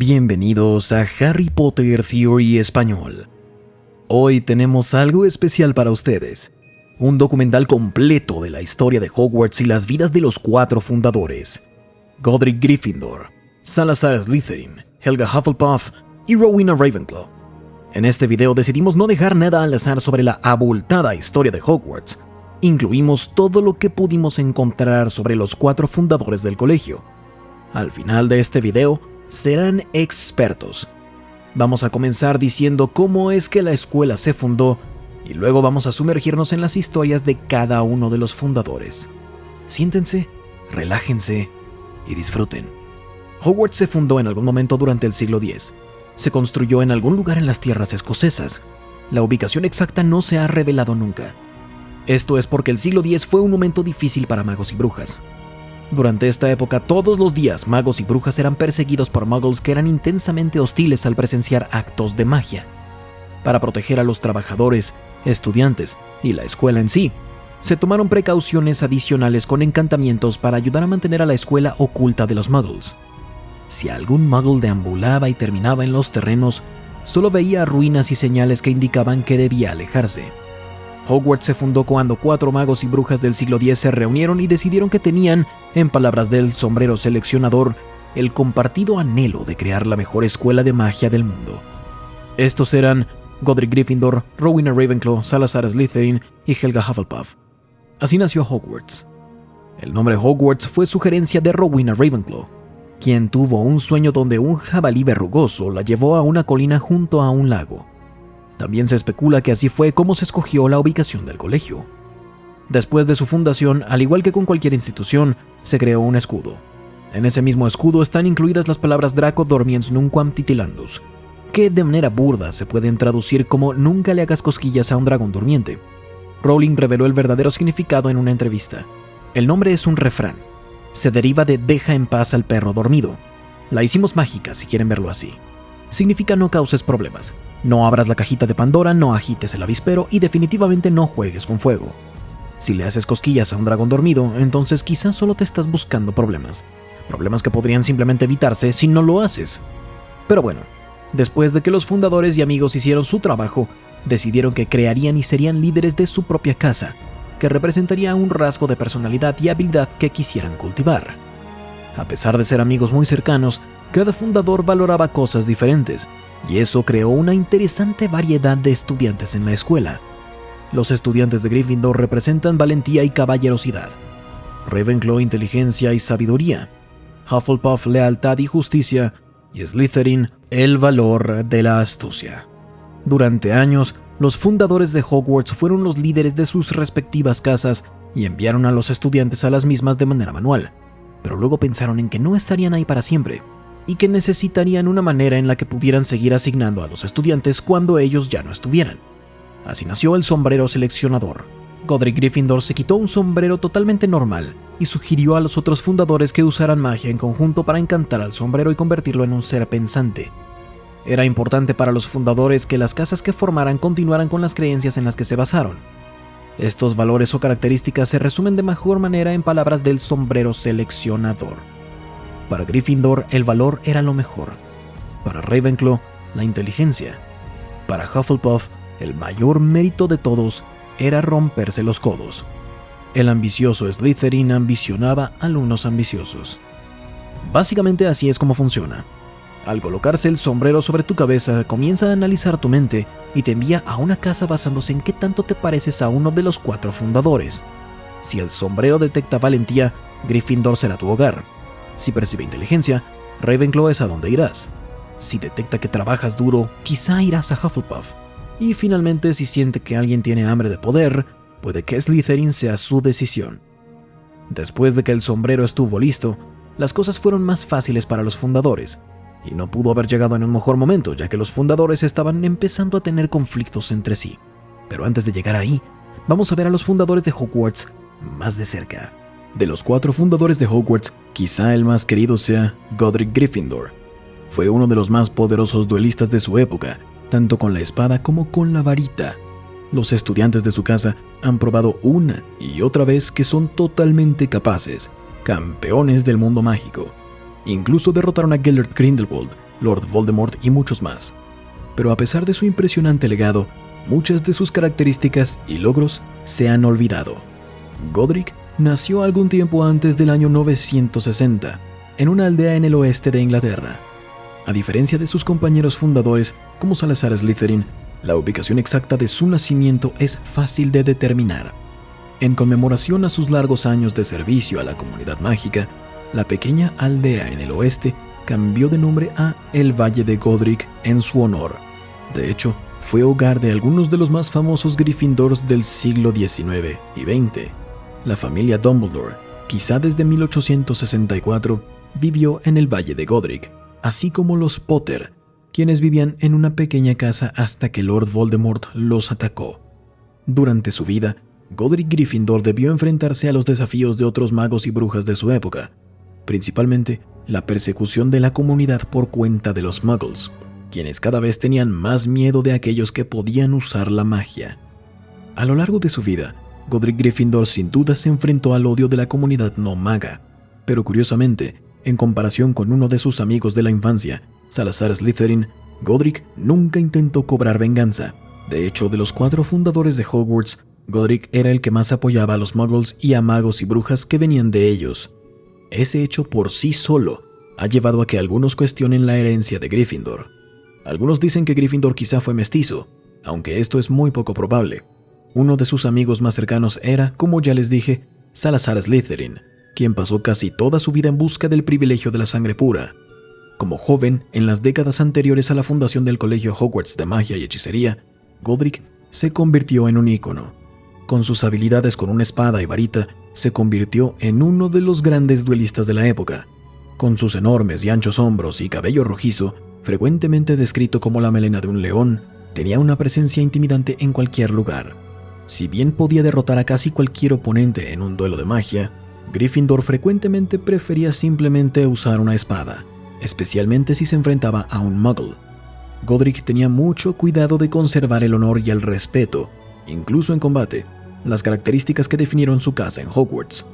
Bienvenidos a Harry Potter Theory Español. Hoy tenemos algo especial para ustedes. Un documental completo de la historia de Hogwarts y las vidas de los 4 fundadores. Godric Gryffindor, Salazar Slytherin, Helga Hufflepuff y Rowena Ravenclaw. En este video decidimos no dejar nada al azar sobre la abultada historia de Hogwarts. Incluimos todo lo que pudimos encontrar sobre los 4 fundadores del colegio. Al final de este video, serán expertos. Vamos a comenzar diciendo cómo es que la escuela se fundó y luego vamos a sumergirnos en las historias de cada uno de los fundadores. Siéntense, relájense y disfruten. Hogwarts se fundó en algún momento durante el siglo X. Se construyó en algún lugar en las tierras escocesas. La ubicación exacta no se ha revelado nunca. Esto es porque el siglo X fue un momento difícil para magos y brujas. Durante esta época, todos los días, magos y brujas eran perseguidos por muggles que eran intensamente hostiles al presenciar actos de magia. Para proteger a los trabajadores, estudiantes y la escuela en sí, se tomaron precauciones adicionales con encantamientos para ayudar a mantener a la escuela oculta de los muggles. Si algún muggle deambulaba y terminaba en los terrenos, solo veía ruinas y señales que indicaban que debía alejarse. Hogwarts se fundó cuando 4 magos y brujas del siglo X se reunieron y decidieron que tenían, en palabras del sombrero seleccionador, el compartido anhelo de crear la mejor escuela de magia del mundo. Estos eran Godric Gryffindor, Rowena Ravenclaw, Salazar Slytherin y Helga Hufflepuff. Así nació Hogwarts. El nombre Hogwarts fue sugerencia de Rowena Ravenclaw, quien tuvo un sueño donde un jabalí verrugoso la llevó a una colina junto a un lago. También se especula que así fue como se escogió la ubicación del colegio. Después de su fundación, al igual que con cualquier institución, se creó un escudo. En ese mismo escudo están incluidas las palabras Draco Dormiens Nunquam Titilandus, que de manera burda se pueden traducir como nunca le hagas cosquillas a un dragón durmiente. Rowling reveló el verdadero significado en una entrevista. El nombre es un refrán. Se deriva de deja en paz al perro dormido. La hicimos mágica si quieren verlo así. Significa no causes problemas, no abras la cajita de Pandora, no agites el avispero y definitivamente no juegues con fuego. Si le haces cosquillas a un dragón dormido, entonces quizás solo te estás buscando problemas. Problemas que podrían simplemente evitarse si no lo haces. Pero bueno, después de que los fundadores y amigos hicieron su trabajo, decidieron que crearían y serían líderes de su propia casa, que representaría un rasgo de personalidad y habilidad que quisieran cultivar. A pesar de ser amigos muy cercanos, cada fundador valoraba cosas diferentes, y eso creó una interesante variedad de estudiantes en la escuela. Los estudiantes de Gryffindor representan valentía y caballerosidad, Ravenclaw inteligencia y sabiduría, Hufflepuff lealtad y justicia, y Slytherin el valor de la astucia. Durante años, los fundadores de Hogwarts fueron los líderes de sus respectivas casas y enviaron a los estudiantes a las mismas de manera manual, pero luego pensaron en que no estarían ahí para siempre, y que necesitarían una manera en la que pudieran seguir asignando a los estudiantes cuando ellos ya no estuvieran. Así nació el sombrero seleccionador. Godric Gryffindor se quitó un sombrero totalmente normal y sugirió a los otros fundadores que usaran magia en conjunto para encantar al sombrero y convertirlo en un ser pensante. Era importante para los fundadores que las casas que formaran continuaran con las creencias en las que se basaron. Estos valores o características se resumen de mejor manera en palabras del sombrero seleccionador. Para Gryffindor, el valor era lo mejor. Para Ravenclaw, la inteligencia. Para Hufflepuff, el mayor mérito de todos era romperse los codos. El ambicioso Slytherin ambicionaba alumnos ambiciosos. Básicamente así es como funciona. Al colocarse el sombrero sobre tu cabeza, comienza a analizar tu mente y te envía a una casa basándose en qué tanto te pareces a uno de los 4 fundadores. Si el sombrero detecta valentía, Gryffindor será tu hogar. Si percibe inteligencia, Ravenclaw es a donde irás. Si detecta que trabajas duro, quizá irás a Hufflepuff. Y finalmente, si siente que alguien tiene hambre de poder, puede que Slytherin sea su decisión. Después de que el sombrero estuvo listo, las cosas fueron más fáciles para los fundadores, y no pudo haber llegado en un mejor momento, ya que los fundadores estaban empezando a tener conflictos entre sí. Pero antes de llegar ahí, vamos a ver a los fundadores de Hogwarts más de cerca. De los 4 fundadores de Hogwarts, quizá el más querido sea Godric Gryffindor. Fue uno de los más poderosos duelistas de su época, tanto con la espada como con la varita. Los estudiantes de su casa han probado una y otra vez que son totalmente capaces, campeones del mundo mágico. Incluso derrotaron a Gellert Grindelwald, Lord Voldemort y muchos más. Pero a pesar de su impresionante legado, muchas de sus características y logros se han olvidado. Godric nació algún tiempo antes del año 960, en una aldea en el oeste de Inglaterra. A diferencia de sus compañeros fundadores como Salazar Slytherin, la ubicación exacta de su nacimiento es fácil de determinar. En conmemoración a sus largos años de servicio a la comunidad mágica, la pequeña aldea en el oeste cambió de nombre a el Valle de Godric en su honor. De hecho, fue hogar de algunos de los más famosos Gryffindors del siglo XIX y XX. La familia Dumbledore, quizá desde 1864, vivió en el Valle de Godric, así como los Potter, quienes vivían en una pequeña casa hasta que Lord Voldemort los atacó. Durante su vida, Godric Gryffindor debió enfrentarse a los desafíos de otros magos y brujas de su época, principalmente la persecución de la comunidad por cuenta de los Muggles, quienes cada vez tenían más miedo de aquellos que podían usar la magia. A lo largo de su vida, Godric Gryffindor sin duda se enfrentó al odio de la comunidad no maga, pero curiosamente, en comparación con uno de sus amigos de la infancia, Salazar Slytherin, Godric nunca intentó cobrar venganza. De hecho, de los 4 fundadores de Hogwarts, Godric era el que más apoyaba a los Muggles y a magos y brujas que venían de ellos. Ese hecho por sí solo ha llevado a que algunos cuestionen la herencia de Gryffindor. Algunos dicen que Gryffindor quizá fue mestizo, aunque esto es muy poco probable. Uno de sus amigos más cercanos era, como ya les dije, Salazar Slytherin, quien pasó casi toda su vida en busca del privilegio de la sangre pura. Como joven, en las décadas anteriores a la fundación del Colegio Hogwarts de Magia y Hechicería, Godric se convirtió en un ícono. Con sus habilidades con una espada y varita, se convirtió en uno de los grandes duelistas de la época. Con sus enormes y anchos hombros y cabello rojizo, frecuentemente descrito como la melena de un león, tenía una presencia intimidante en cualquier lugar. Si bien podía derrotar a casi cualquier oponente en un duelo de magia, Gryffindor frecuentemente prefería simplemente usar una espada, especialmente si se enfrentaba a un Muggle. Godric tenía mucho cuidado de conservar el honor y el respeto, incluso en combate, las características que definieron su casa en Hogwarts.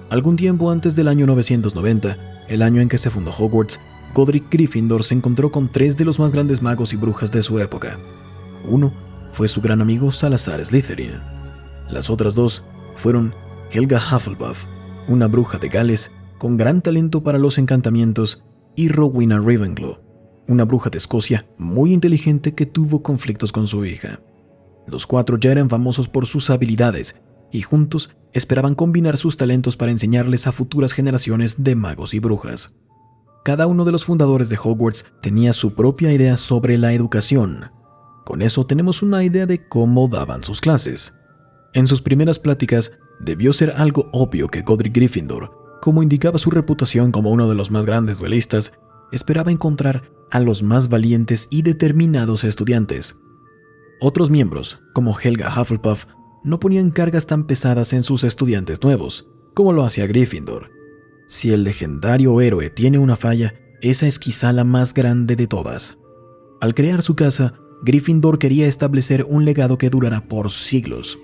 Algún tiempo antes del año 990, el año en que se fundó Hogwarts, Godric Gryffindor se encontró con 3 de los más grandes magos y brujas de su época. Uno fue su gran amigo Salazar Slytherin. Las otras 2 fueron Helga Hufflepuff, una bruja de Gales con gran talento para los encantamientos, y Rowena Ravenclaw, una bruja de Escocia muy inteligente que tuvo conflictos con su hija. Los 4 ya eran famosos por sus habilidades y juntos esperaban combinar sus talentos para enseñarles a futuras generaciones de magos y brujas. Cada uno de los fundadores de Hogwarts tenía su propia idea sobre la educación. Con eso tenemos una idea de cómo daban sus clases. En sus primeras pláticas, debió ser algo obvio que Godric Gryffindor, como indicaba su reputación como uno de los más grandes duelistas, esperaba encontrar a los más valientes y determinados estudiantes. Otros miembros, como Helga Hufflepuff, no ponían cargas tan pesadas en sus estudiantes nuevos, como lo hacía Gryffindor. Si el legendario héroe tiene una falla, esa es quizá la más grande de todas. Al crear su casa, Gryffindor quería establecer un legado que durara por siglos,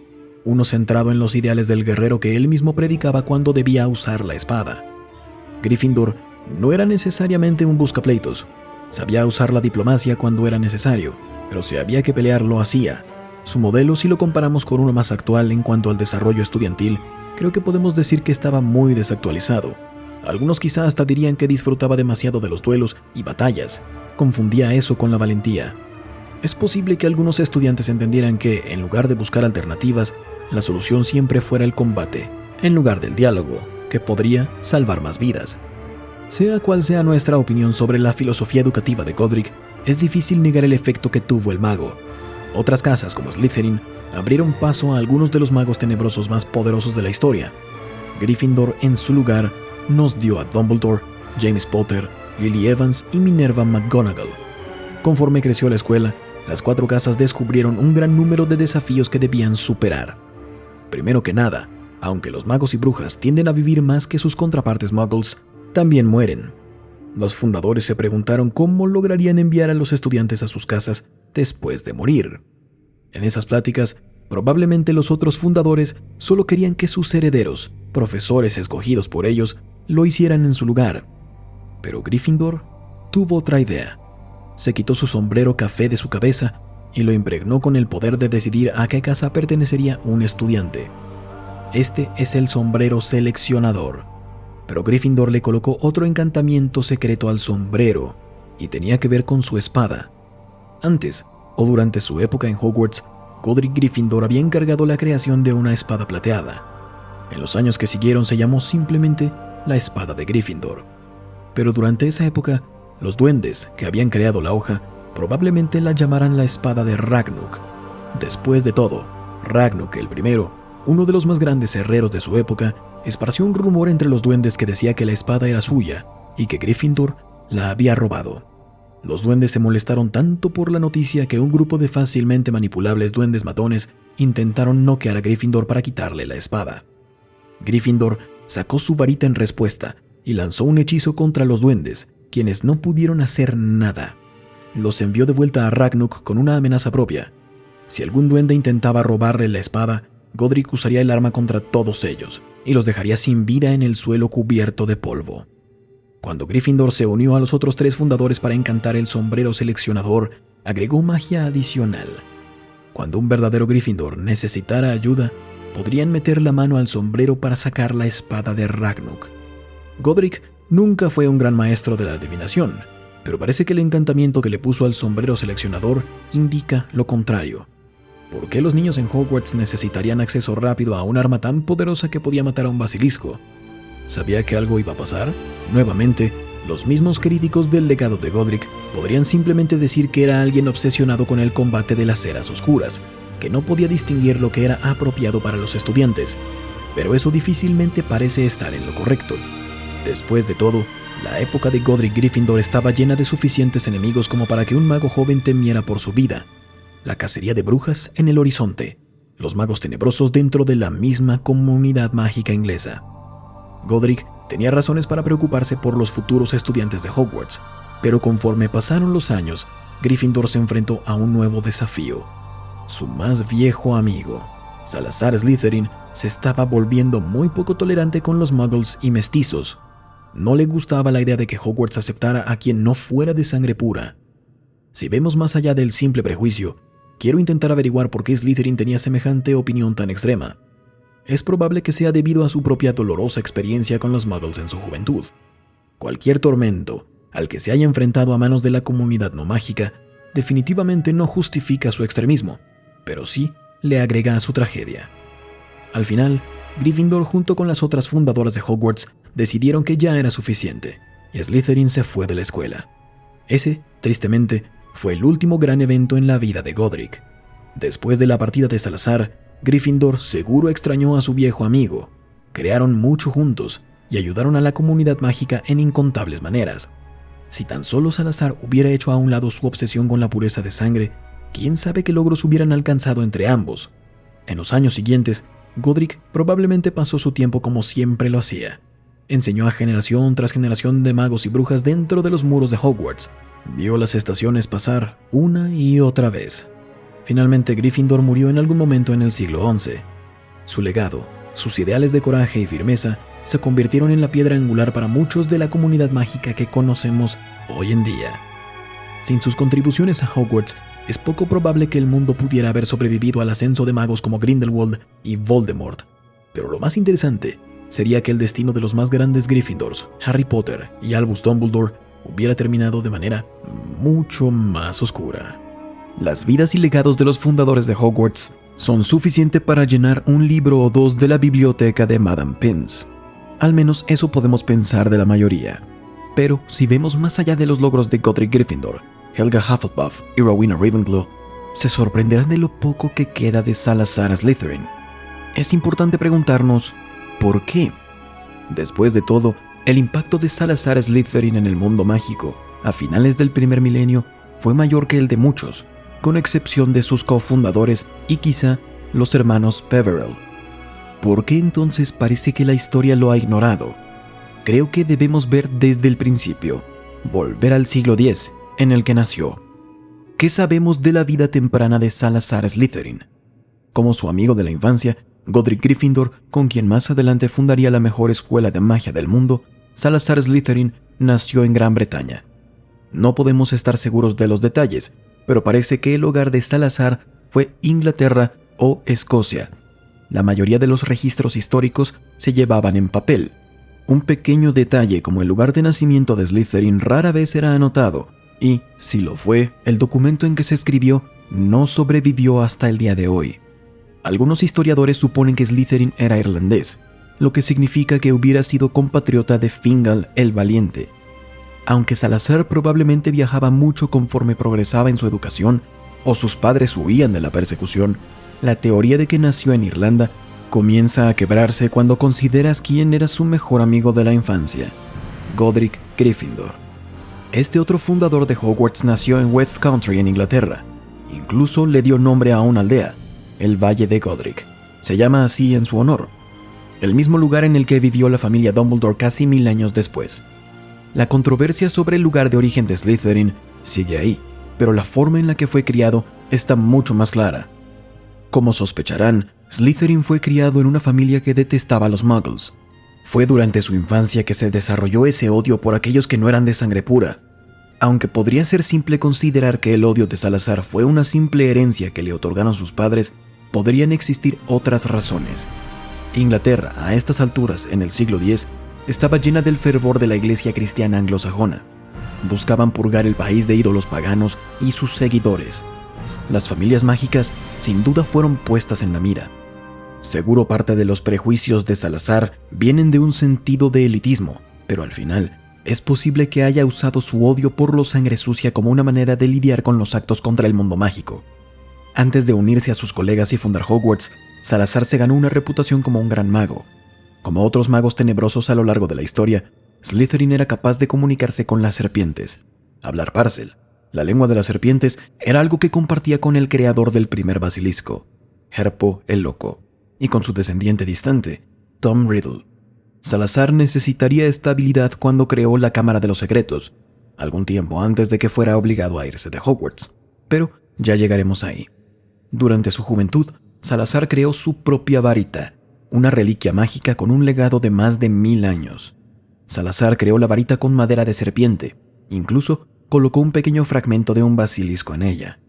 uno centrado en los ideales del guerrero que él mismo predicaba cuando debía usar la espada. Gryffindor no era necesariamente un buscapleitos, sabía usar la diplomacia cuando era necesario, pero si había que pelear lo hacía. Su modelo, si lo comparamos con uno más actual en cuanto al desarrollo estudiantil, creo que podemos decir que estaba muy desactualizado. Algunos quizá hasta dirían que disfrutaba demasiado de los duelos y batallas, confundía eso con la valentía. Es posible que algunos estudiantes entendieran que, en lugar de buscar alternativas, la solución siempre fuera el combate, en lugar del diálogo, que podría salvar más vidas. Sea cual sea nuestra opinión sobre la filosofía educativa de Godric, es difícil negar el efecto que tuvo el mago. Otras casas, como Slytherin, abrieron paso a algunos de los magos tenebrosos más poderosos de la historia. Gryffindor, en su lugar, nos dio a Dumbledore, James Potter, Lily Evans y Minerva McGonagall. Conforme creció la escuela, las 4 casas descubrieron un gran número de desafíos que debían superar. Primero que nada, aunque los magos y brujas tienden a vivir más que sus contrapartes muggles, también mueren. Los fundadores se preguntaron cómo lograrían enviar a los estudiantes a sus casas después de morir. En esas pláticas, probablemente los otros fundadores solo querían que sus herederos, profesores escogidos por ellos, lo hicieran en su lugar. Pero Gryffindor tuvo otra idea. se quitó su sombrero café de su cabeza y lo impregnó con el poder de decidir a qué casa pertenecería un estudiante. Este es el sombrero seleccionador. Pero Gryffindor le colocó otro encantamiento secreto al sombrero, y tenía que ver con su espada. Antes, o durante su época en Hogwarts, Godric Gryffindor había encargado la creación de una espada plateada. En los años que siguieron se llamó simplemente la espada de Gryffindor. Pero durante esa época, los duendes que habían creado la hoja probablemente la llamaran la espada de Ragnuk. Después de todo, Ragnuk el primero, uno de los más grandes herreros de su época, esparció un rumor entre los duendes que decía que la espada era suya y que Gryffindor la había robado. Los duendes se molestaron tanto por la noticia que un grupo de fácilmente manipulables duendes matones intentaron noquear a Gryffindor para quitarle la espada. Gryffindor sacó su varita en respuesta y lanzó un hechizo contra los duendes, quienes no pudieron hacer nada. Los envió de vuelta a Ragnuk con una amenaza propia. Si algún duende intentaba robarle la espada, Godric usaría el arma contra todos ellos y los dejaría sin vida en el suelo cubierto de polvo. Cuando Gryffindor se unió a los otros 3 fundadores para encantar el sombrero seleccionador, agregó magia adicional. Cuando un verdadero Gryffindor necesitara ayuda, podrían meter la mano al sombrero para sacar la espada de Ragnuk. Godric nunca fue un gran maestro de la adivinación, pero parece que el encantamiento que le puso al sombrero seleccionador indica lo contrario. ¿Por qué los niños en Hogwarts necesitarían acceso rápido a un arma tan poderosa que podía matar a un basilisco? ¿Sabía que algo iba a pasar? Nuevamente, los mismos críticos del legado de Godric podrían simplemente decir que era alguien obsesionado con el combate de las eras oscuras, que no podía distinguir lo que era apropiado para los estudiantes, pero eso difícilmente parece estar en lo correcto. Después de todo, la época de Godric Gryffindor estaba llena de suficientes enemigos como para que un mago joven temiera por su vida. La cacería de brujas en el horizonte, los magos tenebrosos dentro de la misma comunidad mágica inglesa. Godric tenía razones para preocuparse por los futuros estudiantes de Hogwarts, pero conforme pasaron los años, Gryffindor se enfrentó a un nuevo desafío. Su más viejo amigo, Salazar Slytherin, se estaba volviendo muy poco tolerante con los muggles y mestizos. No le gustaba la idea de que Hogwarts aceptara a quien no fuera de sangre pura. Si vemos más allá del simple prejuicio, quiero intentar averiguar por qué Slytherin tenía semejante opinión tan extrema. Es probable que sea debido a su propia dolorosa experiencia con los muggles en su juventud. Cualquier tormento al que se haya enfrentado a manos de la comunidad no mágica definitivamente no justifica su extremismo, pero sí le agrega a su tragedia. Al final, Gryffindor junto con las otras fundadoras de Hogwarts decidieron que ya era suficiente, y Slytherin se fue de la escuela. Ese, tristemente, fue el último gran evento en la vida de Godric. Después de la partida de Salazar, Gryffindor seguro extrañó a su viejo amigo. Crearon mucho juntos y ayudaron a la comunidad mágica en incontables maneras. Si tan solo Salazar hubiera hecho a un lado su obsesión con la pureza de sangre, quién sabe qué logros hubieran alcanzado entre ambos. En los años siguientes, Godric probablemente pasó su tiempo como siempre lo hacía. Enseñó a generación tras generación de magos y brujas dentro de los muros de Hogwarts. Vio las estaciones pasar una y otra vez. Finalmente, Gryffindor murió en algún momento en el siglo XI. Su legado, sus ideales de coraje y firmeza, se convirtieron en la piedra angular para muchos de la comunidad mágica que conocemos hoy en día. Sin sus contribuciones a Hogwarts, es poco probable que el mundo pudiera haber sobrevivido al ascenso de magos como Grindelwald y Voldemort. Pero lo más interesante sería que el destino de los más grandes Gryffindors, Harry Potter y Albus Dumbledore, hubiera terminado de manera mucho más oscura. Las vidas y legados de los fundadores de Hogwarts son suficiente para llenar un libro o dos de la biblioteca de Madame Pince. Al menos eso podemos pensar de la mayoría. Pero si vemos más allá de los logros de Godric Gryffindor, Helga Hufflepuff y Rowena Ravenclaw, se sorprenderán de lo poco que queda de Salazar Slytherin. Es importante preguntarnos, ¿por qué? Después de todo, el impacto de Salazar Slytherin en el mundo mágico, a finales del primer milenio, fue mayor que el de muchos, con excepción de sus cofundadores y quizá los hermanos Peverell. ¿Por qué entonces parece que la historia lo ha ignorado? Creo que debemos ver desde el principio, volver al siglo X, en el que nació. ¿Qué sabemos de la vida temprana de Salazar Slytherin? Como su amigo de la infancia, Godric Gryffindor, con quien más adelante fundaría la mejor escuela de magia del mundo, Salazar Slytherin nació en Gran Bretaña. No podemos estar seguros de los detalles, pero parece que el hogar de Salazar fue Inglaterra o Escocia. La mayoría de los registros históricos se llevaban en papel. Un pequeño detalle como el lugar de nacimiento de Slytherin rara vez era anotado, y, si lo fue, el documento en que se escribió no sobrevivió hasta el día de hoy. Algunos historiadores suponen que Slytherin era irlandés, lo que significa que hubiera sido compatriota de Fingal el Valiente. Aunque Salazar probablemente viajaba mucho conforme progresaba en su educación, o sus padres huían de la persecución, la teoría de que nació en Irlanda comienza a quebrarse cuando consideras quién era su mejor amigo de la infancia, Godric Gryffindor. Este otro fundador de Hogwarts nació en West Country en Inglaterra. Incluso le dio nombre a una aldea, el Valle de Godric. Se llama así en su honor. El mismo lugar en el que vivió la familia Dumbledore casi 1000 años después. La controversia sobre el lugar de origen de Slytherin sigue ahí, pero la forma en la que fue criado está mucho más clara. Como sospecharán, Slytherin fue criado en una familia que detestaba a los muggles. Fue durante su infancia que se desarrolló ese odio por aquellos que no eran de sangre pura. Aunque podría ser simple considerar que el odio de Salazar fue una simple herencia que le otorgaron sus padres, podrían existir otras razones. Inglaterra, a estas alturas, en el siglo X, estaba llena del fervor de la iglesia cristiana anglosajona. Buscaban purgar el país de ídolos paganos y sus seguidores. Las familias mágicas, sin duda, fueron puestas en la mira. Seguro parte de los prejuicios de Salazar vienen de un sentido de elitismo, pero al final, es posible que haya usado su odio por la sangre sucia como una manera de lidiar con los actos contra el mundo mágico. Antes de unirse a sus colegas y fundar Hogwarts, Salazar se ganó una reputación como un gran mago. Como otros magos tenebrosos a lo largo de la historia, Slytherin era capaz de comunicarse con las serpientes. Hablar Parcel, la lengua de las serpientes, era algo que compartía con el creador del primer basilisco, Herpo el Loco, y con su descendiente distante, Tom Riddle. Salazar necesitaría esta habilidad cuando creó la Cámara de los Secretos, algún tiempo antes de que fuera obligado a irse de Hogwarts, pero ya llegaremos ahí. Durante su juventud, Salazar creó su propia varita, una reliquia mágica con un legado de más de 1000 años. Salazar creó la varita con madera de serpiente, incluso colocó un pequeño fragmento de un basilisco en ella.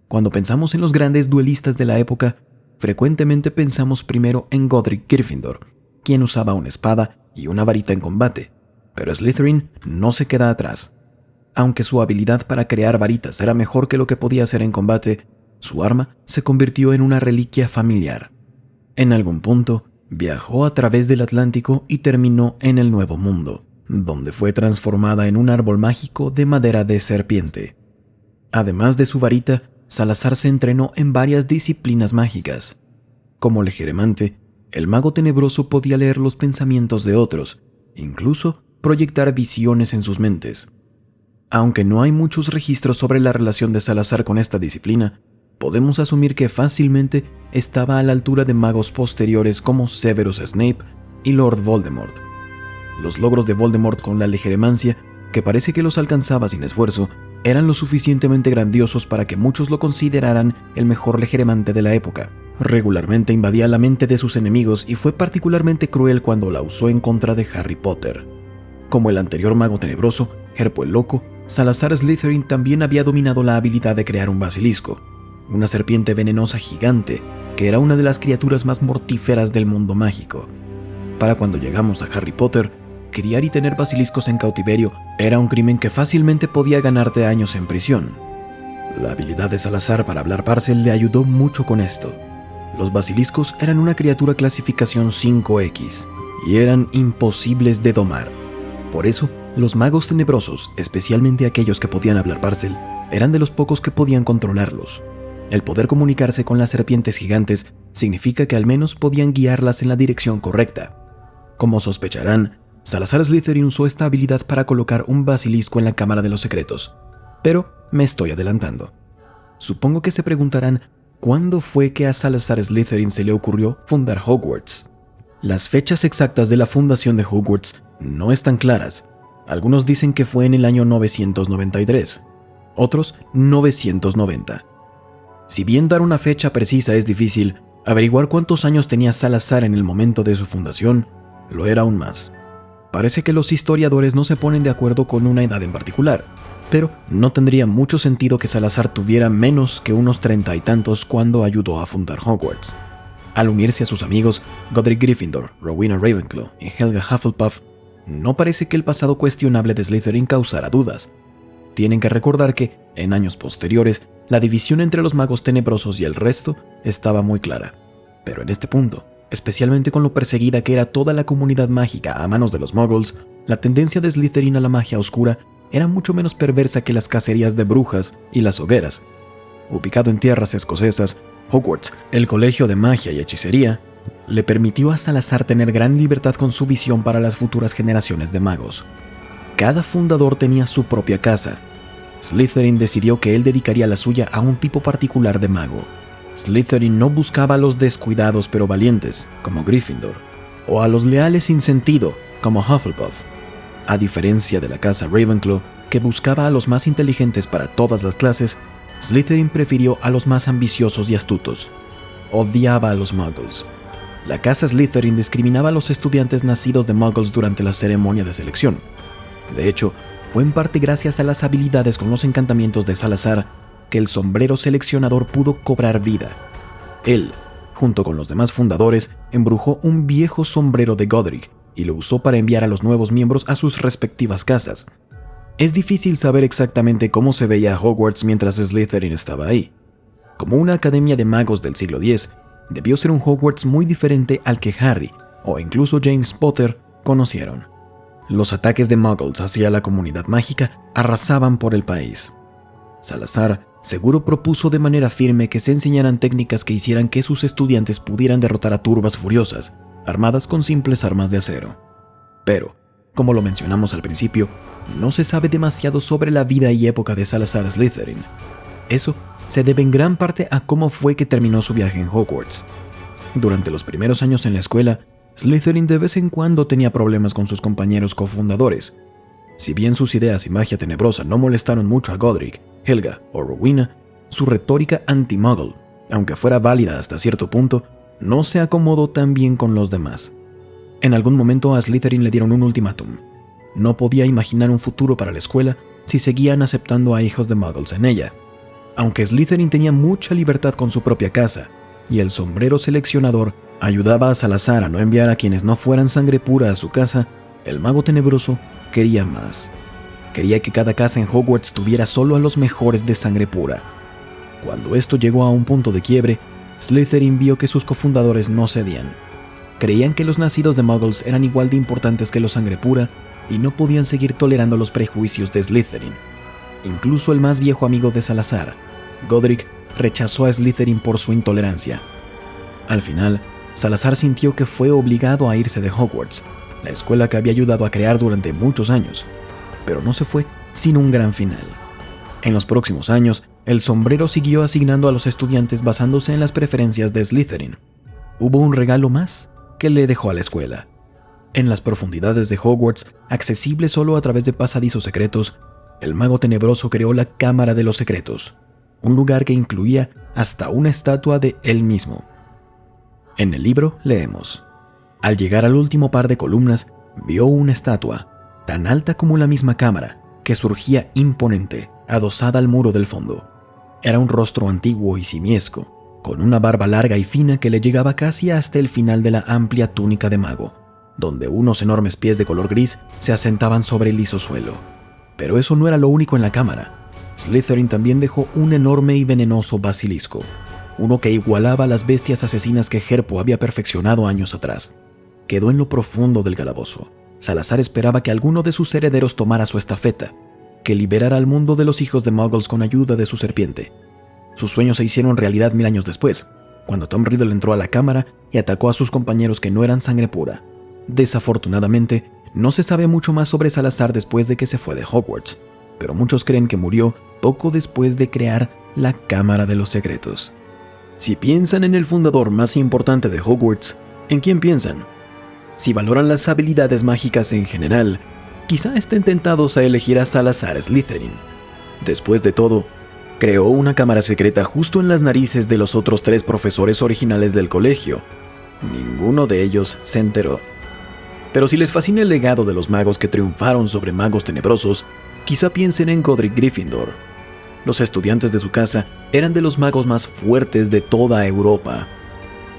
Cuando pensamos en los grandes duelistas de la época, frecuentemente pensamos primero en Godric Gryffindor, quien usaba una espada y una varita en combate, pero Slytherin no se queda atrás. Aunque su habilidad para crear varitas era mejor que lo que podía hacer en combate, su arma se convirtió en una reliquia familiar. En algún punto, viajó a través del Atlántico y terminó en el Nuevo Mundo, donde fue transformada en un árbol mágico de madera de serpiente. Además de su varita, Salazar se entrenó en varias disciplinas mágicas. Como legeremante, el mago tenebroso podía leer los pensamientos de otros, incluso proyectar visiones en sus mentes. Aunque no hay muchos registros sobre la relación de Salazar con esta disciplina, podemos asumir que fácilmente estaba a la altura de magos posteriores como Severus Snape y Lord Voldemort. Los logros de Voldemort con la legeremancia, que parece que los alcanzaba sin esfuerzo, eran lo suficientemente grandiosos para que muchos lo consideraran el mejor legeremante de la época. Regularmente invadía la mente de sus enemigos y fue particularmente cruel cuando la usó en contra de Harry Potter. Como el anterior mago tenebroso, Herpo el Loco, Salazar Slytherin también había dominado la habilidad de crear un basilisco, una serpiente venenosa gigante que era una de las criaturas más mortíferas del mundo mágico. Para cuando llegamos a Harry Potter, criar y tener basiliscos en cautiverio era un crimen que fácilmente podía ganarte años en prisión. La habilidad de Salazar para hablar Parcel le ayudó mucho con esto. Los basiliscos eran una criatura clasificación 5X y eran imposibles de domar. Por eso, los magos tenebrosos, especialmente aquellos que podían hablar Parcel, eran de los pocos que podían controlarlos. El poder comunicarse con las serpientes gigantes significa que al menos podían guiarlas en la dirección correcta. Como sospecharán, Salazar Slytherin usó esta habilidad para colocar un basilisco en la Cámara de los Secretos. Pero me estoy adelantando. Supongo que se preguntarán cuándo fue que a Salazar Slytherin se le ocurrió fundar Hogwarts. Las fechas exactas de la fundación de Hogwarts no están claras. Algunos dicen que fue en el año 993, otros 990. Si bien dar una fecha precisa es difícil, averiguar cuántos años tenía Salazar en el momento de su fundación lo era aún más. Parece que los historiadores no se ponen de acuerdo con una edad en particular. Pero no tendría mucho sentido que Salazar tuviera menos que unos 30 y tantos cuando ayudó a fundar Hogwarts. Al unirse a sus amigos Godric Gryffindor, Rowena Ravenclaw y Helga Hufflepuff, no parece que el pasado cuestionable de Slytherin causara dudas. Tienen que recordar que, en años posteriores, la división entre los magos tenebrosos y el resto estaba muy clara. Pero en este punto, especialmente con lo perseguida que era toda la comunidad mágica a manos de los muggles, la tendencia de Slytherin a la magia oscura era mucho menos perversa que las cacerías de brujas y las hogueras. Ubicado en tierras escocesas, Hogwarts, el colegio de magia y hechicería, le permitió a Salazar tener gran libertad con su visión para las futuras generaciones de magos. Cada fundador tenía su propia casa. Slytherin decidió que él dedicaría la suya a un tipo particular de mago. Slytherin no buscaba a los descuidados pero valientes, como Gryffindor, o a los leales sin sentido, como Hufflepuff. A diferencia de la casa Ravenclaw, que buscaba a los más inteligentes para todas las clases, Slytherin prefirió a los más ambiciosos y astutos. Odiaba a los muggles. La casa Slytherin discriminaba a los estudiantes nacidos de muggles durante la ceremonia de selección. De hecho, fue en parte gracias a las habilidades con los encantamientos de Salazar que el sombrero seleccionador pudo cobrar vida. Él, junto con los demás fundadores, embrujó un viejo sombrero de Godric y lo usó para enviar a los nuevos miembros a sus respectivas casas. Es difícil saber exactamente cómo se veía Hogwarts mientras Slytherin estaba ahí. Como una academia de magos del siglo X, debió ser un Hogwarts muy diferente al que Harry, o incluso James Potter, conocieron. Los ataques de muggles hacia la comunidad mágica arrasaban por el país. Salazar seguro propuso de manera firme que se enseñaran técnicas que hicieran que sus estudiantes pudieran derrotar a turbas furiosas, armadas con simples armas de acero. Pero, como lo mencionamos al principio, no se sabe demasiado sobre la vida y época de Salazar Slytherin. Eso se debe en gran parte a cómo fue que terminó su viaje en Hogwarts. Durante los primeros años en la escuela, Slytherin de vez en cuando tenía problemas con sus compañeros cofundadores. Si bien sus ideas y magia tenebrosa no molestaron mucho a Godric, Helga o Rowena, su retórica anti-muggle, aunque fuera válida hasta cierto punto, no se acomodó tan bien con los demás. En algún momento a Slytherin le dieron un ultimátum. No podía imaginar un futuro para la escuela si seguían aceptando a hijos de muggles en ella. Aunque Slytherin tenía mucha libertad con su propia casa, y el sombrero seleccionador ayudaba a Salazar a no enviar a quienes no fueran sangre pura a su casa, el mago tenebroso quería más. Quería que cada casa en Hogwarts tuviera solo a los mejores de sangre pura. Cuando esto llegó a un punto de quiebre, Slytherin vio que sus cofundadores no cedían. Creían que los nacidos de muggles eran igual de importantes que los sangre pura y no podían seguir tolerando los prejuicios de Slytherin. Incluso el más viejo amigo de Salazar, Godric, rechazó a Slytherin por su intolerancia. Al final, Salazar sintió que fue obligado a irse de Hogwarts, la escuela que había ayudado a crear durante muchos años, pero no se fue sin un gran final. En los próximos años, el sombrero siguió asignando a los estudiantes basándose en las preferencias de Slytherin. Hubo un regalo más que le dejó a la escuela. En las profundidades de Hogwarts, accesible solo a través de pasadizos secretos, el mago tenebroso creó la Cámara de los Secretos, un lugar que incluía hasta una estatua de él mismo. En el libro leemos: al llegar al último par de columnas, vio una estatua, tan alta como la misma cámara, que surgía imponente, adosada al muro del fondo. Era un rostro antiguo y simiesco, con una barba larga y fina que le llegaba casi hasta el final de la amplia túnica de mago, donde unos enormes pies de color gris se asentaban sobre el liso suelo. Pero eso no era lo único en la cámara. Slytherin también dejó un enorme y venenoso basilisco, uno que igualaba a las bestias asesinas que Herpo había perfeccionado años atrás. Quedó en lo profundo del calabozo. Salazar esperaba que alguno de sus herederos tomara su estafeta, que liberara al mundo de los hijos de muggles con ayuda de su serpiente. Sus sueños se hicieron realidad 1000 años después, cuando Tom Riddle entró a la cámara y atacó a sus compañeros que no eran sangre pura. Desafortunadamente, no se sabe mucho más sobre Salazar después de que se fue de Hogwarts, pero muchos creen que murió poco después de crear la Cámara de los Secretos. Si piensan en el fundador más importante de Hogwarts, ¿en quién piensan? Si valoran las habilidades mágicas en general, quizá estén tentados a elegir a Salazar Slytherin. Después de todo, creó una cámara secreta justo en las narices de los otros 3 profesores originales del colegio. Ninguno de ellos se enteró. Pero si les fascina el legado de los magos que triunfaron sobre magos tenebrosos, quizá piensen en Godric Gryffindor. Los estudiantes de su casa eran de los magos más fuertes de toda Europa.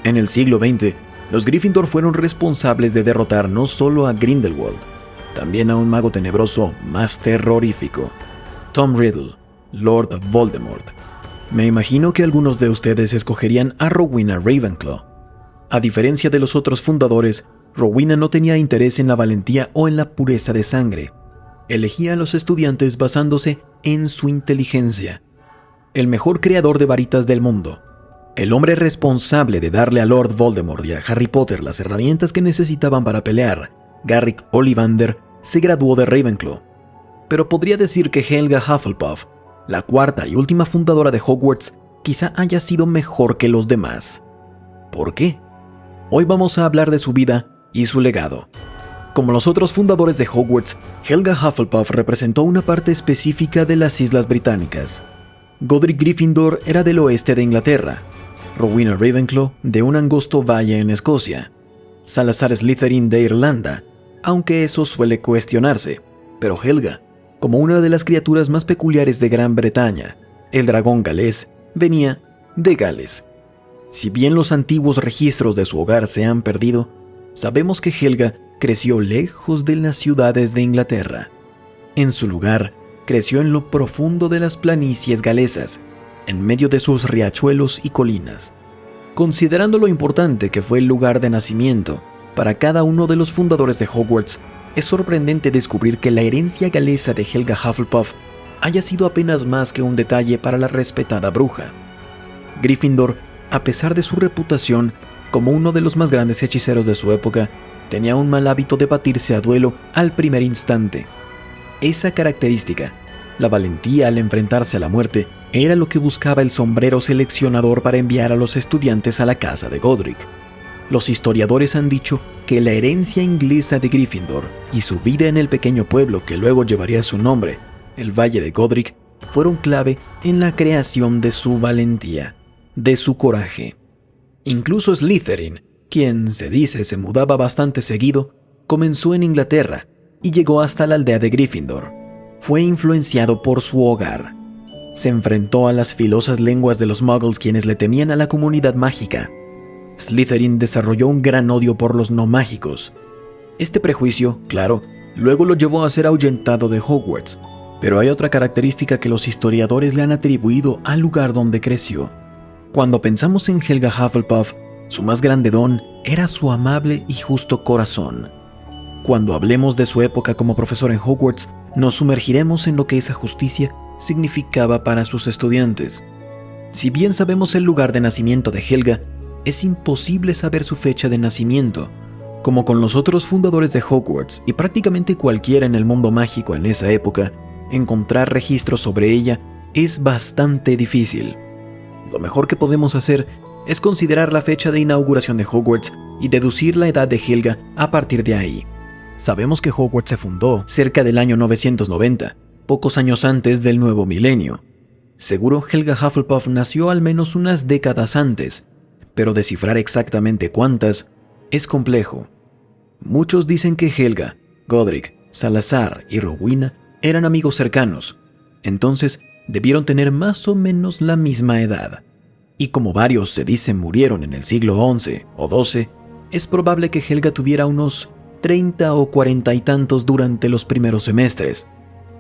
En el siglo XX, los Gryffindor fueron responsables de derrotar no solo a Grindelwald, también a un mago tenebroso más terrorífico, Tom Riddle, Lord Voldemort. Me imagino que algunos de ustedes escogerían a Rowena Ravenclaw. A diferencia de los otros fundadores, Rowena no tenía interés en la valentía o en la pureza de sangre. Elegía a los estudiantes basándose en su inteligencia. El mejor creador de varitas del mundo, el hombre responsable de darle a Lord Voldemort y a Harry Potter las herramientas que necesitaban para pelear, Garrick Ollivander, se graduó de Ravenclaw. Pero podría decir que Helga Hufflepuff, la cuarta y última fundadora de Hogwarts, quizá haya sido mejor que los demás. ¿Por qué? Hoy vamos a hablar de su vida y su legado. Como los otros fundadores de Hogwarts, Helga Hufflepuff representó una parte específica de las Islas Británicas. Godric Gryffindor era del oeste de Inglaterra, Rowena Ravenclaw de un angosto valle en Escocia, Salazar Slytherin de Irlanda, aunque eso suele cuestionarse, pero Helga, como una de las criaturas más peculiares de Gran Bretaña, el dragón galés, venía de Gales. Si bien los antiguos registros de su hogar se han perdido, sabemos que Helga creció lejos de las ciudades de Inglaterra. En su lugar, creció en lo profundo de las planicies galesas, en medio de sus riachuelos y colinas. Considerando lo importante que fue el lugar de nacimiento para cada uno de los fundadores de Hogwarts, es sorprendente descubrir que la herencia galesa de Helga Hufflepuff haya sido apenas más que un detalle para la respetada bruja. Gryffindor, a pesar de su reputación como uno de los más grandes hechiceros de su época, tenía un mal hábito de batirse a duelo al primer instante. Esa característica, la valentía al enfrentarse a la muerte, era lo que buscaba el sombrero seleccionador para enviar a los estudiantes a la casa de Godric. Los historiadores han dicho que la herencia inglesa de Gryffindor y su vida en el pequeño pueblo que luego llevaría su nombre, el Valle de Godric, fueron clave en la creación de su valentía, de su coraje. Incluso Slytherin, quien se dice se mudaba bastante seguido, comenzó en Inglaterra y llegó hasta la aldea de Gryffindor. Fue influenciado por su hogar. Se enfrentó a las filosas lenguas de los muggles quienes le temían a la comunidad mágica. Slytherin desarrolló un gran odio por los no mágicos. Este prejuicio, claro, luego lo llevó a ser ahuyentado de Hogwarts, pero hay otra característica que los historiadores le han atribuido al lugar donde creció. Cuando pensamos en Helga Hufflepuff, su más grande don era su amable y justo corazón. Cuando hablemos de su época como profesor en Hogwarts, nos sumergiremos en lo que esa justicia significaba para sus estudiantes. Si bien sabemos el lugar de nacimiento de Helga, es imposible saber su fecha de nacimiento. Como con los otros fundadores de Hogwarts y prácticamente cualquiera en el mundo mágico en esa época, encontrar registros sobre ella es bastante difícil. Lo mejor que podemos hacer es considerar la fecha de inauguración de Hogwarts y deducir la edad de Helga a partir de ahí. Sabemos que Hogwarts se fundó cerca del año 990, pocos años antes del nuevo milenio. Seguro Helga Hufflepuff nació al menos unas décadas antes, pero descifrar exactamente cuántas es complejo. Muchos dicen que Helga, Godric, Salazar y Rowena eran amigos cercanos, entonces debieron tener más o menos la misma edad. Y como varios se dicen murieron en el siglo XI o XII, es probable que Helga tuviera unos 30 o 40 y tantos durante los primeros semestres.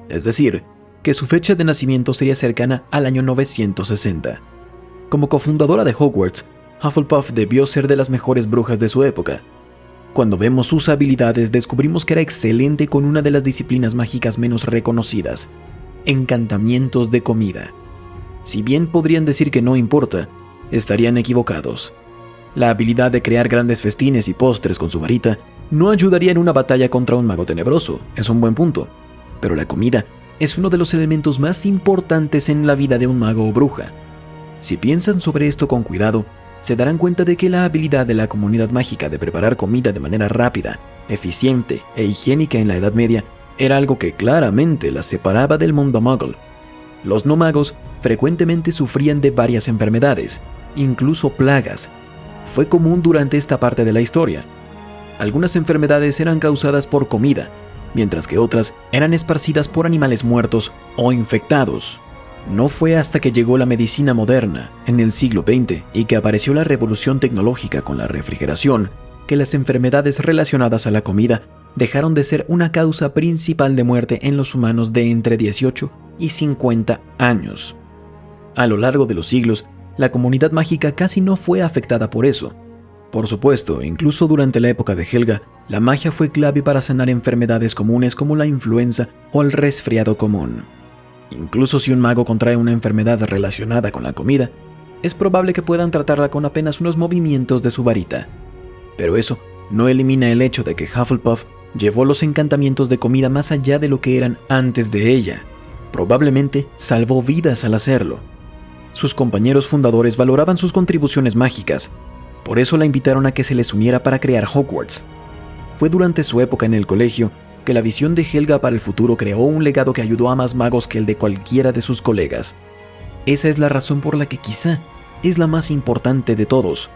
Es decir, que su fecha de nacimiento sería cercana al año 960. Como cofundadora de Hogwarts, Hufflepuff debió ser de las mejores brujas de su época. Cuando vemos sus habilidades, descubrimos que era excelente con una de las disciplinas mágicas menos reconocidas: encantamientos de comida. Si bien podrían decir que no importa, estarían equivocados. La habilidad de crear grandes festines y postres con su varita no ayudaría en una batalla contra un mago tenebroso, es un buen punto. Pero la comida es uno de los elementos más importantes en la vida de un mago o bruja. Si piensan sobre esto con cuidado, se darán cuenta de que la habilidad de la comunidad mágica de preparar comida de manera rápida, eficiente e higiénica en la Edad Media era algo que claramente la separaba del mundo muggle. Los no magos frecuentemente sufrían de varias enfermedades, incluso plagas. Fue común durante esta parte de la historia. Algunas enfermedades eran causadas por comida, mientras que otras eran esparcidas por animales muertos o infectados. No fue hasta que llegó la medicina moderna, en el siglo XX, y que apareció la revolución tecnológica con la refrigeración, que las enfermedades relacionadas a la comida dejaron de ser una causa principal de muerte en los humanos de entre 18 y 50 años. A lo largo de los siglos, la comunidad mágica casi no fue afectada por eso. Por supuesto, incluso durante la época de Helga, la magia fue clave para sanar enfermedades comunes como la influenza o el resfriado común. Incluso si un mago contrae una enfermedad relacionada con la comida, es probable que puedan tratarla con apenas unos movimientos de su varita. Pero eso no elimina el hecho de que Hufflepuff llevó los encantamientos de comida más allá de lo que eran antes de ella. Probablemente salvó vidas al hacerlo. Sus compañeros fundadores valoraban sus contribuciones mágicas, por eso la invitaron a que se les uniera para crear Hogwarts. Fue durante su época en el colegio que la visión de Helga para el futuro creó un legado que ayudó a más magos que el de cualquiera de sus colegas. Esa es la razón por la que quizá es la más importante de todos.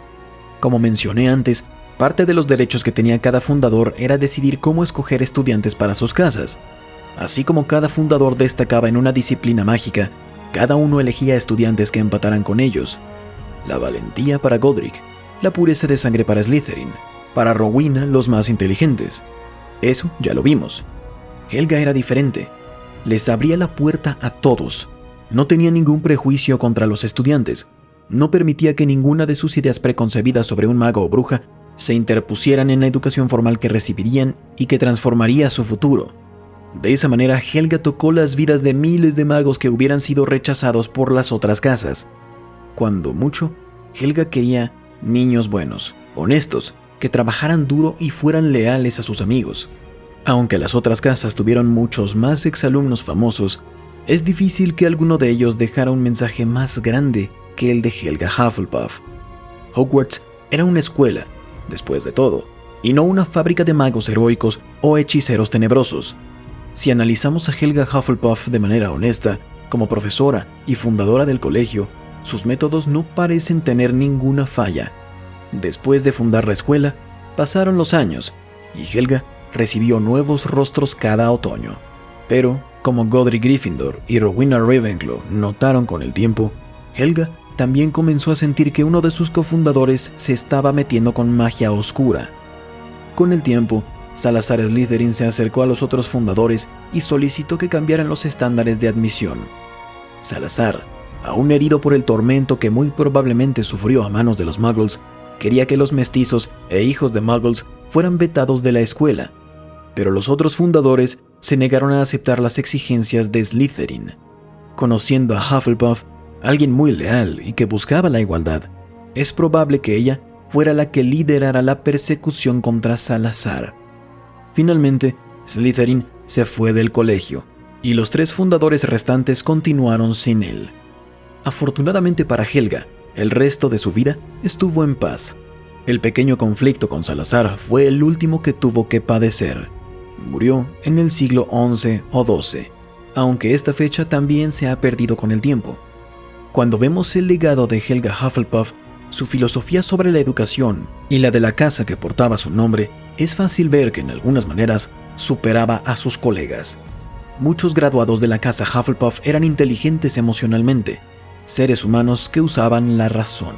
Como mencioné antes, parte de los derechos que tenía cada fundador era decidir cómo escoger estudiantes para sus casas. Así como cada fundador destacaba en una disciplina mágica, cada uno elegía estudiantes que empataran con ellos. La valentía para Godric, la pureza de sangre para Slytherin, para Rowena los más inteligentes. Eso ya lo vimos. Helga era diferente. Les abría la puerta a todos. No tenía ningún prejuicio contra los estudiantes. No permitía que ninguna de sus ideas preconcebidas sobre un mago o bruja se interpusieran en la educación formal que recibirían y que transformaría su futuro. De esa manera, Helga tocó las vidas de miles de magos que hubieran sido rechazados por las otras casas. Cuando mucho, Helga quería niños buenos, honestos, que trabajaran duro y fueran leales a sus amigos. Aunque las otras casas tuvieron muchos más exalumnos famosos, es difícil que alguno de ellos dejara un mensaje más grande que el de Helga Hufflepuff. Hogwarts era una escuela, después de todo, y no una fábrica de magos heroicos o hechiceros tenebrosos. Si analizamos a Helga Hufflepuff de manera honesta, como profesora y fundadora del colegio, sus métodos no parecen tener ninguna falla. Después de fundar la escuela, pasaron los años, y Helga recibió nuevos rostros cada otoño. Pero, como Godric Gryffindor y Rowena Ravenclaw notaron con el tiempo, Helga también comenzó a sentir que uno de sus cofundadores se estaba metiendo con magia oscura. Con el tiempo, Salazar Slytherin se acercó a los otros fundadores y solicitó que cambiaran los estándares de admisión. Salazar, aún herido por el tormento que muy probablemente sufrió a manos de los Muggles, quería que los mestizos e hijos de Muggles fueran vetados de la escuela, pero los otros fundadores se negaron a aceptar las exigencias de Slytherin. Conociendo a Hufflepuff, alguien muy leal y que buscaba la igualdad, es probable que ella fuera la que liderara la persecución contra Salazar. Finalmente, Slytherin se fue del colegio, y los 3 fundadores restantes continuaron sin él. Afortunadamente para Helga, el resto de su vida estuvo en paz. El pequeño conflicto con Salazar fue el último que tuvo que padecer. Murió en el siglo XI o XII, aunque esta fecha también se ha perdido con el tiempo. Cuando vemos el legado de Helga Hufflepuff, su filosofía sobre la educación y la de la casa que portaba su nombre, es fácil ver que en algunas maneras superaba a sus colegas. Muchos graduados de la casa Hufflepuff eran inteligentes emocionalmente, seres humanos que usaban la razón.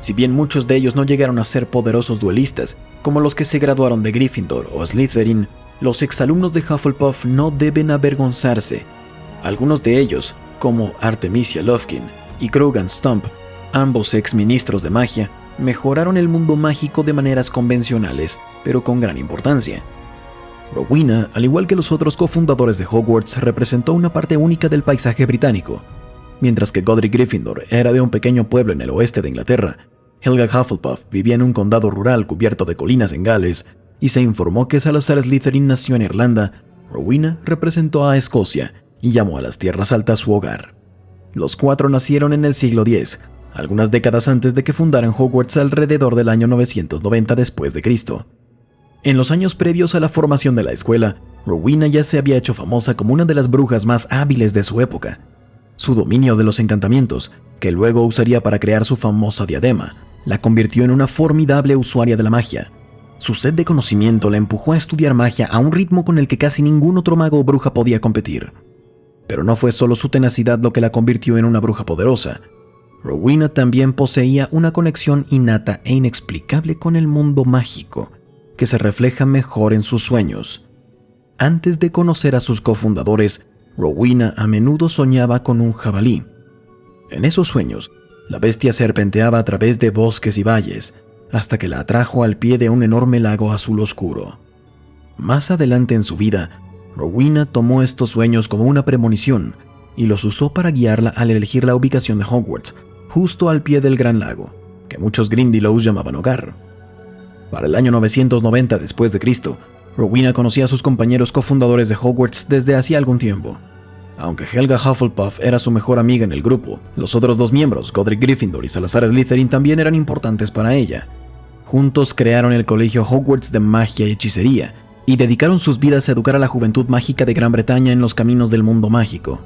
Si bien muchos de ellos no llegaron a ser poderosos duelistas, como los que se graduaron de Gryffindor o Slytherin, los exalumnos de Hufflepuff no deben avergonzarse. Algunos de ellos, como Artemisia Lufkin y Krogan Stump, ambos exministros de magia, mejoraron el mundo mágico de maneras convencionales, pero con gran importancia. Rowena, al igual que los otros cofundadores de Hogwarts, representó una parte única del paisaje británico. Mientras que Godric Gryffindor era de un pequeño pueblo en el oeste de Inglaterra, Helga Hufflepuff vivía en un condado rural cubierto de colinas en Gales, y se informó que Salazar Slytherin nació en Irlanda. Rowena representó a Escocia y llamó a las tierras altas su hogar. Los 4 nacieron en el siglo X, algunas décadas antes de que fundaran Hogwarts alrededor del año 990 después de Cristo. En los años previos a la formación de la escuela, Rowena ya se había hecho famosa como una de las brujas más hábiles de su época. Su dominio de los encantamientos, que luego usaría para crear su famosa diadema, la convirtió en una formidable usuaria de la magia. Su sed de conocimiento la empujó a estudiar magia a un ritmo con el que casi ningún otro mago o bruja podía competir. Pero no fue solo su tenacidad lo que la convirtió en una bruja poderosa. Rowena también poseía una conexión innata e inexplicable con el mundo mágico, que se refleja mejor en sus sueños. Antes de conocer a sus cofundadores, Rowena a menudo soñaba con un jabalí. En esos sueños, la bestia serpenteaba a través de bosques y valles, hasta que la atrajo al pie de un enorme lago azul oscuro. Más adelante en su vida, Rowena tomó estos sueños como una premonición y los usó para guiarla al elegir la ubicación de Hogwarts, justo al pie del gran lago, que muchos Grindylows llamaban hogar. Para el año 990 después de Cristo, Rowena conocía a sus compañeros cofundadores de Hogwarts desde hacía algún tiempo. Aunque Helga Hufflepuff era su mejor amiga en el grupo, los otros dos miembros, Godric Gryffindor y Salazar Slytherin, también eran importantes para ella. Juntos crearon el colegio Hogwarts de magia y hechicería, y dedicaron sus vidas a educar a la juventud mágica de Gran Bretaña en los caminos del mundo mágico.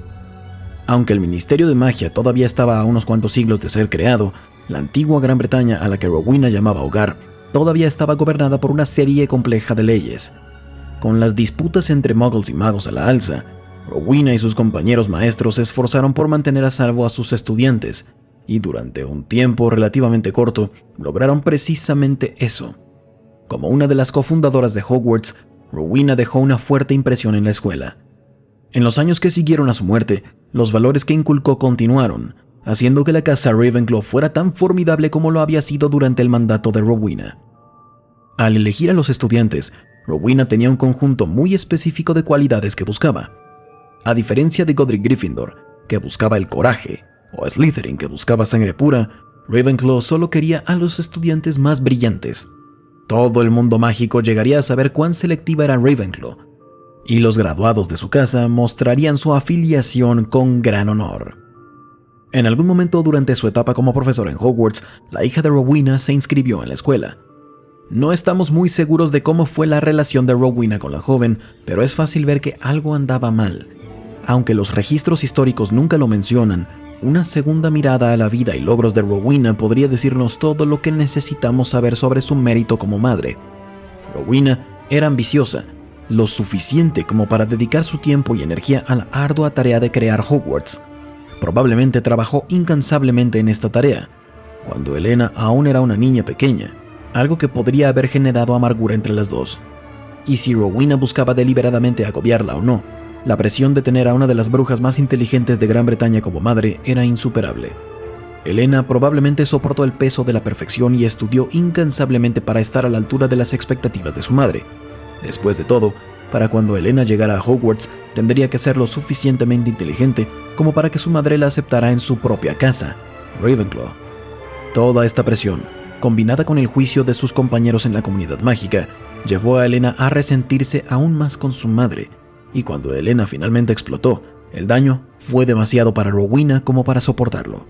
Aunque el Ministerio de Magia todavía estaba a unos cuantos siglos de ser creado, la antigua Gran Bretaña, a la que Rowena llamaba hogar, todavía estaba gobernada por una serie compleja de leyes. Con las disputas entre muggles y magos a la alza, Rowena y sus compañeros maestros se esforzaron por mantener a salvo a sus estudiantes, y durante un tiempo relativamente corto lograron precisamente eso. Como una de las cofundadoras de Hogwarts, Rowena dejó una fuerte impresión en la escuela. En los años que siguieron a su muerte, los valores que inculcó continuaron, haciendo que la casa Ravenclaw fuera tan formidable como lo había sido durante el mandato de Rowena. Al elegir a los estudiantes, Rowena tenía un conjunto muy específico de cualidades que buscaba. A diferencia de Godric Gryffindor, que buscaba el coraje, o Slytherin, que buscaba sangre pura, Ravenclaw solo quería a los estudiantes más brillantes. Todo el mundo mágico llegaría a saber cuán selectiva era Ravenclaw, y los graduados de su casa mostrarían su afiliación con gran honor. En algún momento durante su etapa como profesora en Hogwarts, la hija de Rowena se inscribió en la escuela. No estamos muy seguros de cómo fue la relación de Rowena con la joven, pero es fácil ver que algo andaba mal. Aunque los registros históricos nunca lo mencionan, una segunda mirada a la vida y logros de Rowena podría decirnos todo lo que necesitamos saber sobre su mérito como madre. Rowena era ambiciosa, lo suficiente como para dedicar su tiempo y energía a la ardua tarea de crear Hogwarts. Probablemente trabajó incansablemente en esta tarea, cuando Helena aún era una niña pequeña, algo que podría haber generado amargura entre las dos. Y si Rowena buscaba deliberadamente agobiarla o no, la presión de tener a una de las brujas más inteligentes de Gran Bretaña como madre era insuperable. Helena probablemente soportó el peso de la perfección y estudió incansablemente para estar a la altura de las expectativas de su madre. Después de todo, para cuando Helena llegara a Hogwarts, tendría que ser lo suficientemente inteligente como para que su madre la aceptara en su propia casa, Ravenclaw. Toda esta presión, combinada con el juicio de sus compañeros en la comunidad mágica, llevó a Helena a resentirse aún más con su madre, y cuando Helena finalmente explotó, el daño fue demasiado para Rowena como para soportarlo.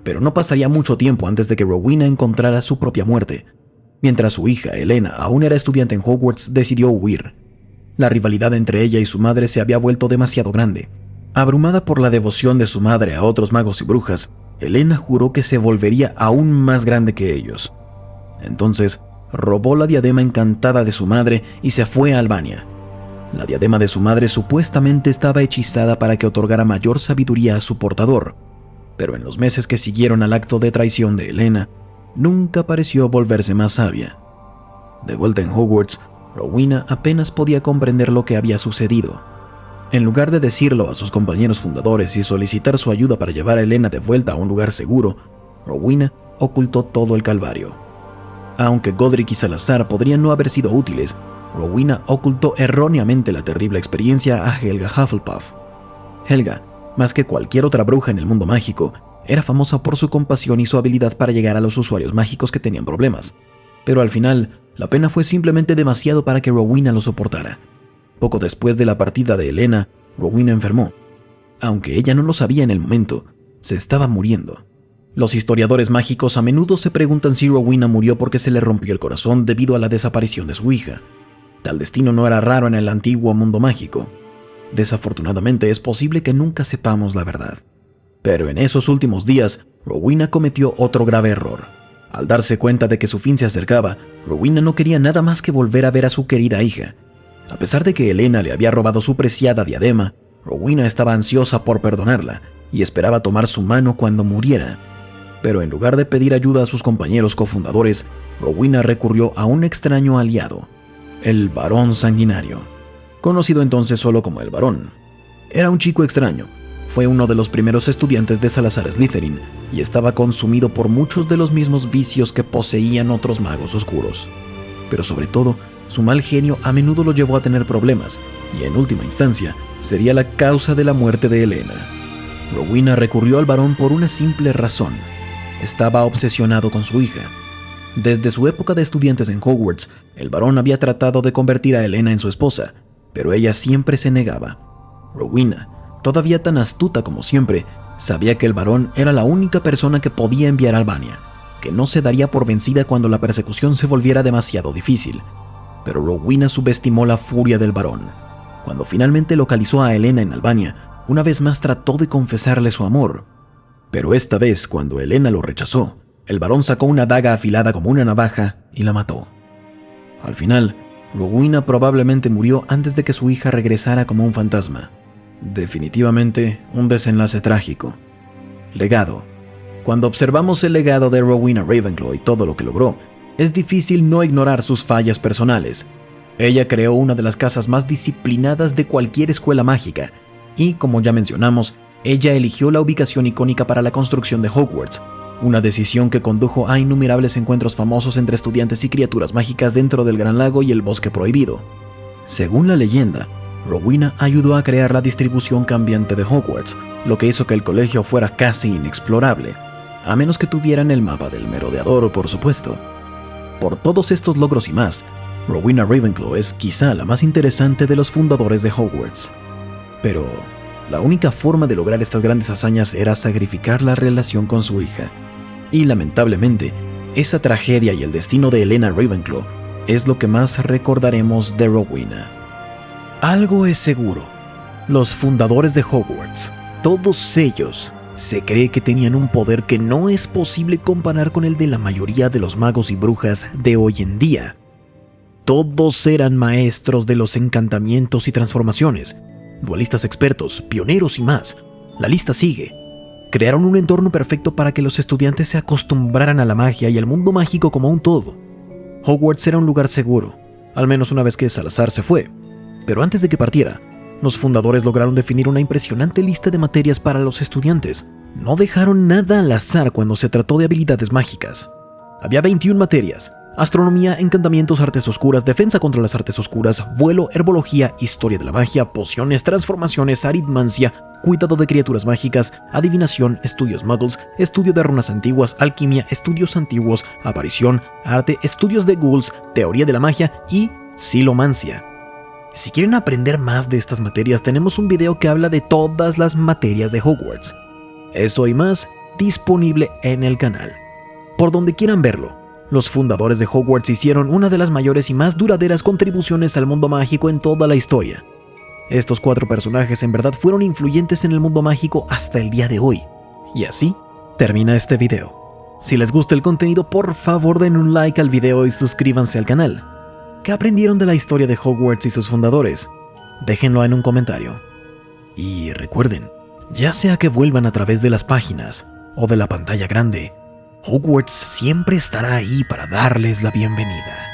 Pero no pasaría mucho tiempo antes de que Rowena encontrara su propia muerte. Mientras su hija, Helena, aún era estudiante en Hogwarts, decidió huir. La rivalidad entre ella y su madre se había vuelto demasiado grande. Abrumada por la devoción de su madre a otros magos y brujas, Helena juró que se volvería aún más grande que ellos. Entonces, robó la diadema encantada de su madre y se fue a Albania. La diadema de su madre supuestamente estaba hechizada para que otorgara mayor sabiduría a su portador, pero en los meses que siguieron al acto de traición de Helena, nunca pareció volverse más sabia. De vuelta en Hogwarts, Rowena apenas podía comprender lo que había sucedido. En lugar de decirlo a sus compañeros fundadores y solicitar su ayuda para llevar a Helena de vuelta a un lugar seguro, Rowena ocultó todo el calvario. Aunque Godric y Salazar podrían no haber sido útiles, Rowena ocultó erróneamente la terrible experiencia a Helga Hufflepuff. Helga, más que cualquier otra bruja en el mundo mágico, era famosa por su compasión y su habilidad para llegar a los usuarios mágicos que tenían problemas. Pero al final, la pena fue simplemente demasiado para que Rowena lo soportara. Poco después de la partida de Helena, Rowena enfermó. Aunque ella no lo sabía en el momento, se estaba muriendo. Los historiadores mágicos a menudo se preguntan si Rowena murió porque se le rompió el corazón debido a la desaparición de su hija. Tal destino no era raro en el antiguo mundo mágico. Desafortunadamente es posible que nunca sepamos la verdad. Pero en esos últimos días, Rowena cometió otro grave error. Al darse cuenta de que su fin se acercaba, Rowena no quería nada más que volver a ver a su querida hija. A pesar de que Helena le había robado su preciada diadema, Rowena estaba ansiosa por perdonarla y esperaba tomar su mano cuando muriera. Pero en lugar de pedir ayuda a sus compañeros cofundadores, Rowena recurrió a un extraño aliado, el Barón Sanguinario, conocido entonces solo como el Barón. Era un chico extraño. Fue uno de los primeros estudiantes de Salazar Slytherin y estaba consumido por muchos de los mismos vicios que poseían otros magos oscuros. Pero sobre todo, su mal genio a menudo lo llevó a tener problemas y en última instancia sería la causa de la muerte de Helena. Rowena recurrió al Barón por una simple razón. Estaba obsesionado con su hija. Desde su época de estudiantes en Hogwarts, el Barón había tratado de convertir a Helena en su esposa, pero ella siempre se negaba. Rowena, todavía tan astuta como siempre, sabía que el Barón era la única persona que podía enviar a Albania, que no se daría por vencida cuando la persecución se volviera demasiado difícil. Pero Rowena subestimó la furia del Barón. Cuando finalmente localizó a Helena en Albania, una vez más trató de confesarle su amor. Pero esta vez, cuando Helena lo rechazó, el Barón sacó una daga afilada como una navaja y la mató. Al final, Rowena probablemente murió antes de que su hija regresara como un fantasma. Definitivamente un desenlace trágico. Legado. Cuando observamos el legado de Rowena Ravenclaw y todo lo que logró, es difícil no ignorar sus fallas personales. Ella creó una de las casas más disciplinadas de cualquier escuela mágica, y como ya mencionamos, ella eligió la ubicación icónica para la construcción de Hogwarts, una decisión que condujo a innumerables encuentros famosos entre estudiantes y criaturas mágicas dentro del Gran Lago y el Bosque Prohibido. Según la leyenda, Rowena ayudó a crear la distribución cambiante de Hogwarts, lo que hizo que el colegio fuera casi inexplorable, a menos que tuvieran el mapa del merodeador, por supuesto. Por todos estos logros y más, Rowena Ravenclaw es quizá la más interesante de los fundadores de Hogwarts. Pero la única forma de lograr estas grandes hazañas era sacrificar la relación con su hija. Y lamentablemente, esa tragedia y el destino de Helena Ravenclaw es lo que más recordaremos de Rowena. Algo es seguro. Los fundadores de Hogwarts, todos ellos, se cree que tenían un poder que no es posible comparar con el de la mayoría de los magos y brujas de hoy en día. Todos eran maestros de los encantamientos y transformaciones, duelistas expertos, pioneros y más. La lista sigue. Crearon un entorno perfecto para que los estudiantes se acostumbraran a la magia y al mundo mágico como un todo. Hogwarts era un lugar seguro, al menos una vez que Salazar se fue. Pero antes de que partiera, los fundadores lograron definir una impresionante lista de materias para los estudiantes. No dejaron nada al azar cuando se trató de habilidades mágicas. Había 21 materias: astronomía, encantamientos, artes oscuras, defensa contra las artes oscuras, vuelo, herbología, historia de la magia, pociones, transformaciones, aritmancia, cuidado de criaturas mágicas, adivinación, estudios muggles, estudio de runas antiguas, alquimia, estudios antiguos, aparición, arte, estudios de ghouls, teoría de la magia y silomancia. Si quieren aprender más de estas materias, tenemos un video que habla de todas las materias de Hogwarts. Eso y más disponible en el canal. Por donde quieran verlo, los fundadores de Hogwarts hicieron una de las mayores y más duraderas contribuciones al mundo mágico en toda la historia. Estos 4 personajes en verdad fueron influyentes en el mundo mágico hasta el día de hoy. Y así termina este video. Si les gusta el contenido, por favor den un like al video y suscríbanse al canal. ¿Qué aprendieron de la historia de Hogwarts y sus fundadores? Déjenlo en un comentario. Y recuerden, ya sea que vuelvan a través de las páginas o de la pantalla grande, Hogwarts siempre estará ahí para darles la bienvenida.